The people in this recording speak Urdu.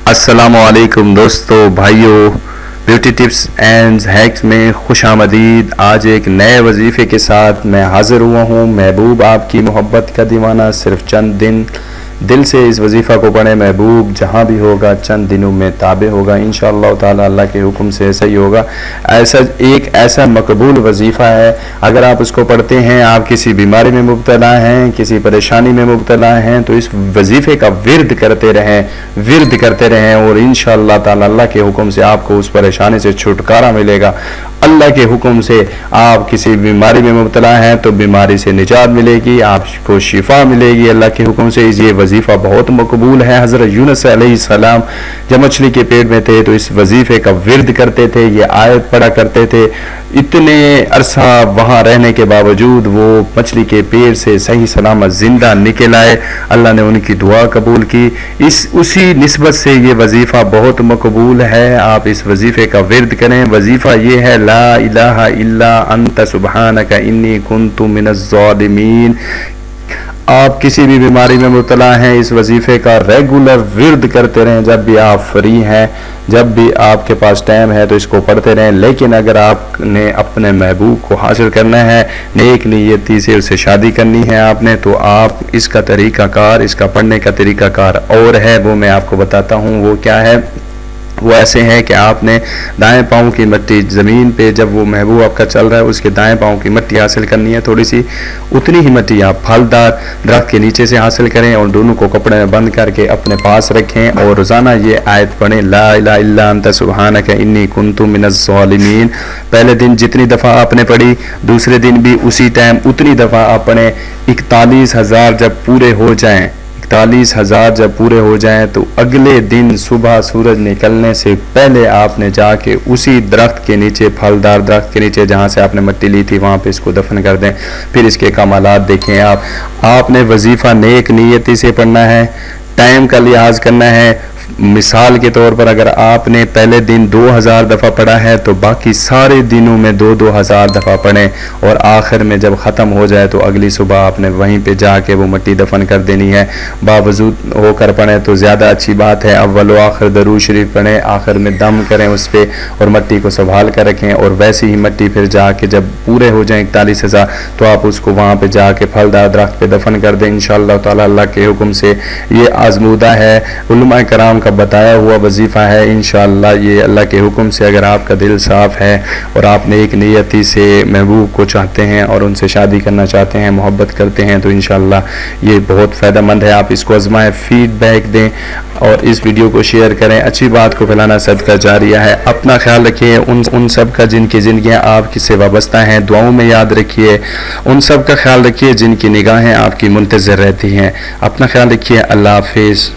السلام علیکم دوستو بھائیو، بیوٹی ٹپس اینڈ ہیکس میں خوش آمدید۔ آج ایک نئے وظیفے کے ساتھ میں حاضر ہوا ہوں۔ محبوب آپ کی محبت کا دیوانہ، صرف چند دن دل سے اس وظیفہ کو پڑھیں، محبوب جہاں بھی ہوگا چند دنوں میں تابع ہوگا انشاءاللہ تعالی، اللہ کے حکم سے ایسا ہی ہوگا۔ ایسا مقبول وظیفہ ہے، اگر آپ اس کو پڑھتے ہیں، آپ کسی بیماری میں مبتلا ہیں، کسی پریشانی میں مبتلا ہیں، تو اس وظیفے کا ورد کرتے رہیں اور انشاءاللہ تعالی اللہ کے حکم سے آپ کو اس پریشانی سے چھٹکارا ملے گا۔ اللہ کے حکم سے آپ کسی بیماری میں مبتلا ہیں تو بیماری سے نجات ملے گی، آپ کو شفا ملے گی اللہ کے حکم سے۔ یہ وظیفہ بہت مقبول ہے۔ حضرت یونس علیہ السلام جب مچھلی کے پیٹ میں تھے تو اس وظیفے کا ورد کرتے تھے، یہ آیت پڑھا کرتے تھے۔ اتنے عرصہ وہاں رہنے کے باوجود وہ مچھلی کے پیٹ سے صحیح سلامت زندہ نکل آئے، اللہ نے ان کی دعا قبول کی۔ اسی نسبت سے یہ وظیفہ بہت مقبول ہے، آپ اس وظیفے کا ورد کریں۔ وظیفہ یہ ہے لا الہ الا انت سبحانک انی کنت من الظالمین۔ آپ کسی بھی بیماری میں مبتلا ہیں، اس وظیفے کا ریگولر ورد کرتے رہیں، جب بھی آپ فری ہیں، جب بھی آپ کے پاس ٹائم ہے تو اس کو پڑھتے رہیں۔ لیکن اگر آپ نے اپنے محبوب کو حاصل کرنا ہے، نیک نیتی سے اسے شادی کرنی ہے آپ نے، تو آپ اس کا طریقہ کار، اس کا پڑھنے کا طریقہ کار اور ہے، وہ میں آپ کو بتاتا ہوں۔ وہ کیا ہے؟ وہ ایسے ہے کہ آپ نے دائیں پاؤں کی مٹی زمین پہ، جب وہ محبوب آپ کا چل رہا ہے، اس کے دائیں پاؤں کی مٹی حاصل کرنی ہے تھوڑی سی، اتنی ہی مٹی آپ پھلدار درخت کے نیچے سے حاصل کریں اور دونوں کو کپڑے میں بند کر کے اپنے پاس رکھیں اور روزانہ یہ آیت پڑھیں، لا الہ الا انت سبحانک انی کنت من الظالمین۔ پہلے دن جتنی دفعہ آپ نے پڑھی، دوسرے دن بھی اسی ٹائم اتنی دفعہ آپ پڑھیں۔ 41,000 جب پورے ہو جائیں، 41,000 جب پورے ہو جائیں تو اگلے دن صبح سورج نکلنے سے پہلے آپ نے جا کے اسی درخت کے نیچے، پھلدار درخت کے نیچے جہاں سے آپ نے مٹی لی تھی، وہاں پہ اس کو دفن کر دیں۔ پھر اس کے کمالات دیکھیں آپ نے وظیفہ نیک نیتی سے پڑھنا ہے، ٹائم کا لحاظ کرنا ہے۔ مثال کے طور پر اگر آپ نے پہلے دن 2,000 دفعہ پڑھا ہے تو باقی سارے دنوں میں 2,000 دفعہ پڑھیں، اور آخر میں جب ختم ہو جائے تو اگلی صبح آپ نے وہیں پہ جا کے وہ مٹی دفن کر دینی ہے۔ باوضو ہو کر پڑھیں تو زیادہ اچھی بات ہے۔ اول و آخر درود شریف پڑھیں، آخر میں دم کریں اس پہ اور مٹی کو سنبھال کر رکھیں، اور ویسی ہی مٹی پھر جا کے جب پورے ہو جائیں 41,000 تو آپ اس کو وہاں پہ جا کے پھلدار درخت پہ دفن کر دیں انشاءاللہ تعالی اللہ کے حکم سے۔ یہ آزمودہ ہے، علماء کرام کا بتایا ہوا وظیفہ ہے انشاءاللہ۔ یہ اللہ کے حکم سے اگر آپ کا دل صاف ہے اور آپ نیک نیتی سے محبوب کو چاہتے ہیں اور ان سے شادی کرنا چاہتے ہیں، محبت کرتے ہیں، تو انشاءاللہ یہ بہت فائدہ مند ہے۔ آپ اس کو آزمائیں، فیڈ بیک دیں اور اس ویڈیو کو شیئر کریں۔ اچھی بات کو پھیلانا صدقہ جاریہ ہے۔ اپنا خیال رکھیے، ان سب کا جن کی زندگیاں آپ کس سے وابستہ ہیں دعاؤں میں یاد رکھیے، ان سب کا خیال رکھیے جن کی نگاہیں آپ کی منتظر رہتی ہیں۔ اپنا خیال رکھیے، اللہ حافظ۔